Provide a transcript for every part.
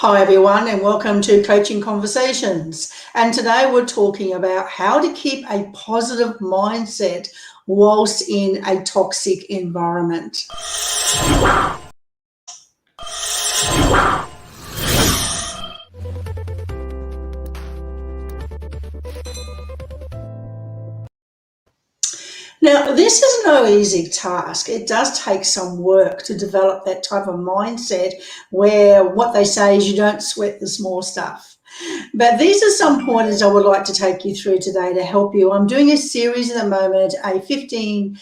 Hi everyone and welcome to Coaching Conversations. And today we're talking about how to keep a positive mindset whilst in a toxic environment. Now, this is no easy task. It does take some work to develop that type of mindset where what they say is you don't sweat the small stuff. But these are some pointers I would like to take you through today to help you. I'm doing a series at the moment, a 15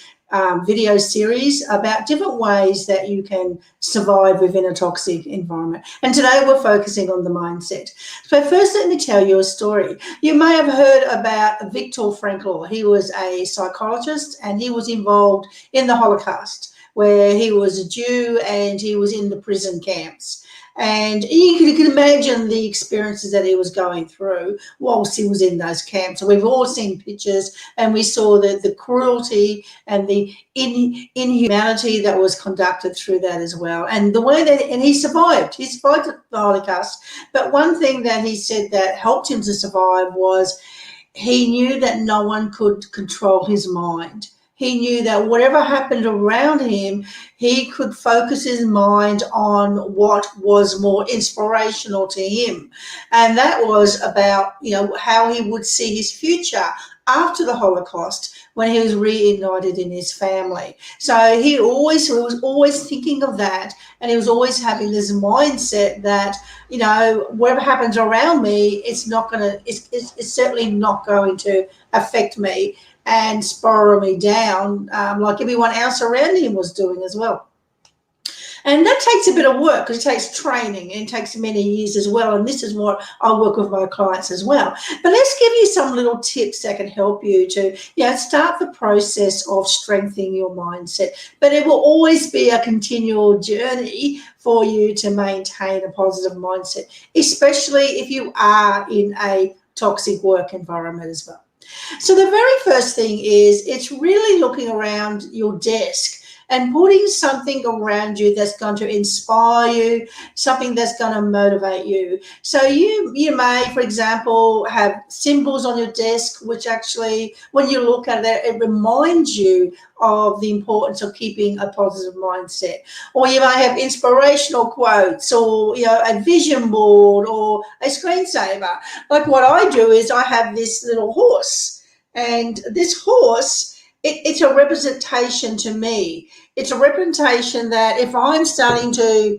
video series about different ways that you can survive within a toxic environment. And today we're focusing on the mindset. So first, let me tell you a story. You may have heard about Viktor Frankl. He was a psychologist and he was involved in the Holocaust, where he was a Jew and he was in the prison camps. And you can imagine the experiences that he was going through whilst he was in those camps. So we've all seen pictures and we saw the cruelty and the inhumanity that was conducted through that as well. And the way that, and he survived the Holocaust. But one thing that he said that helped him to survive was he knew that no one could control his mind. He knew that whatever happened around him, he could focus his mind on what was more inspirational to him. And that was about, how he would see his future after the Holocaust when he was reunited in his family. So he was always thinking of that, and he was always having this mindset that, whatever happens around me, it's certainly not going to affect me and spiral me down like everyone else around him was doing as well. And that takes a bit of work because it takes training and it takes many years as well. And this is what I work with my clients as well. But let's give you some little tips that can help you to start the process of strengthening your mindset. But it will always be a continual journey for you to maintain a positive mindset, especially if you are in a toxic work environment as well. So the very first thing is it's really looking around your desk and putting something around you that's going to inspire you, something that's going to motivate you. So you may, for example, have symbols on your desk, which actually, when you look at it, it reminds you of the importance of keeping a positive mindset. Or you may have inspirational quotes or, a vision board or a screensaver. Like what I do is I have this little horse, and this horse, it's a representation to me. It's a representation that if I'm starting to,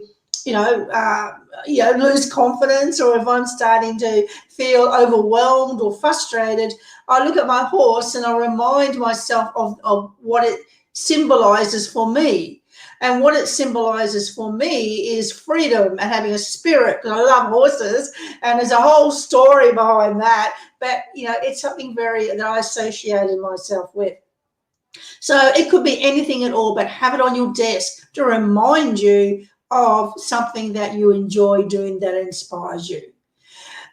lose confidence, or if I'm starting to feel overwhelmed or frustrated, I look at my horse and I remind myself of what it symbolizes for me. And what it symbolizes for me is freedom and having a spirit. I love horses, and there's a whole story behind that. But, it's something that I associated myself with. So it could be anything at all, but have it on your desk to remind you of something that you enjoy doing that inspires you.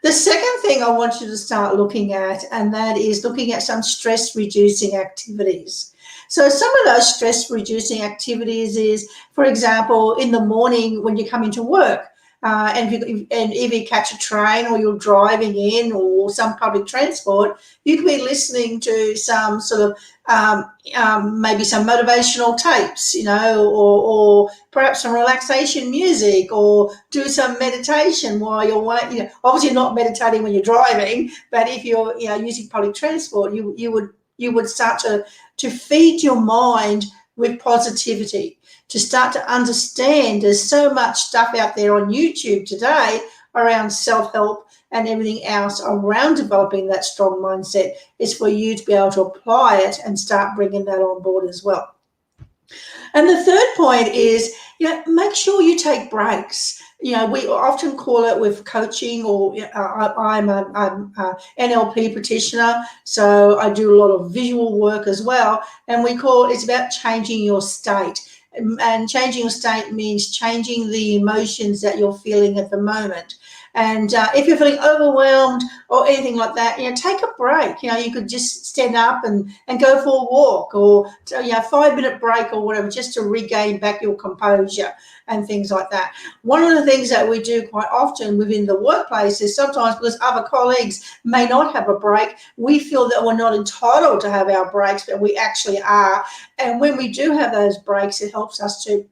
The second thing I want you to start looking at, and that is looking at some stress-reducing activities. So some of those stress-reducing activities is, for example, in the morning when you come into work, and if you catch a train or you're driving in or some public transport, you could be listening to some sort of maybe some motivational tapes, or perhaps some relaxation music, or do some meditation while you're waiting. Obviously not meditating when you're driving, but if you're using public transport, you would start to feed your mind with positivity, to start to understand there's so much stuff out there on YouTube today around self-help and everything else around developing that strong mindset. Is for you to be able to apply it and start bringing that on board as well. And the third point is, make sure you take breaks. We often call it with coaching, or I'm a NLP practitioner, so I do a lot of visual work as well. And it's about changing your state. And changing your state means changing the emotions that you're feeling at the moment. And if you're feeling overwhelmed or anything like that, take a break. You could just stand up and go for a walk, or 5-minute break or whatever, just to regain back your composure and things like that. One of the things that we do quite often within the workplace is sometimes, because other colleagues may not have a break, we feel that we're not entitled to have our breaks, but we actually are. And when we do have those breaks, it helps us to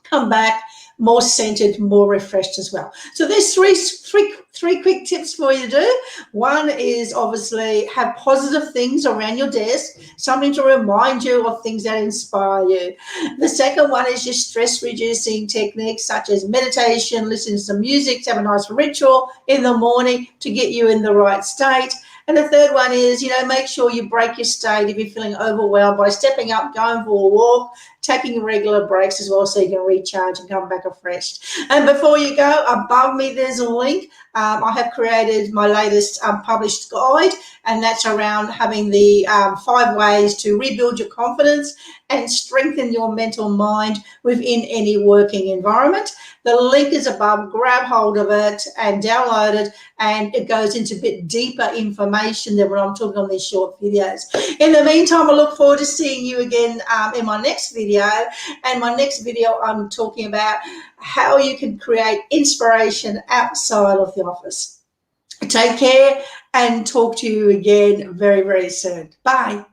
come back more centered, more refreshed as well. So there's three quick tips for you to do. One is obviously have positive things around your desk, something to remind you of things that inspire you. The second one is your stress reducing techniques, such as meditation, listening to some music, have a nice ritual in the morning to get you in the right state. And the third one is, make sure you break your state if you're feeling overwhelmed by stepping up, going for a walk, taking regular breaks as well, so you can recharge and come back refreshed. And before you go, above me there's a link. I have created my latest published guide, and that's around having the 5 ways to rebuild your confidence and strengthen your mental mind within any working environment. The link is above. Grab hold of it and download it, and it goes into a bit deeper information than what I'm talking on these short videos. In the meantime, I look forward to seeing you again in my next video. And my next video, I'm talking about how you can create inspiration outside of the office. Take care, and talk to you again very, very soon. Bye.